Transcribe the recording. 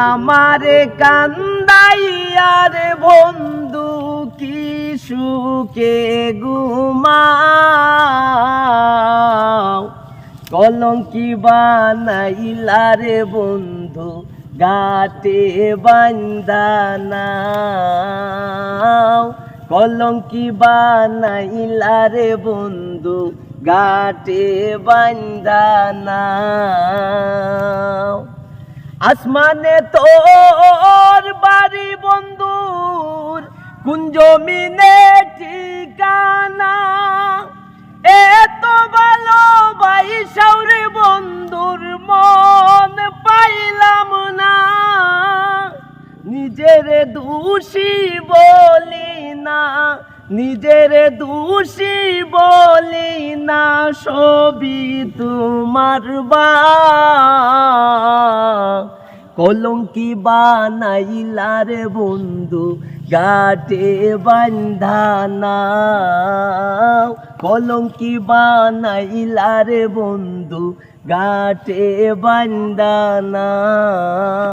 আমারে কান্দাইয়ার বন্ধু কি সুখে ঘুমাও, কলঙ্কি বানাইলা রে বন্ধু গাটে বান্দানাও, কলঙ্কি বানাইলা রে বন্ধু গাটে বান্দানাও। আসমানে তোর বাড়ি বন্ধুর কোন জমিনে ঠিকানা, এত ভালোবাসাও রে বন্ধুর মন পাইলাম না। নিজের দোষী বলি না, নিজের দোষী বলি না, সবই তোমার বা কলঙ্কি বানাইলা রে বন্ধু গাটে বান্ধানাও, কলঙ্কি বানাইলা রে বন্ধু গাটে বান্ধানা।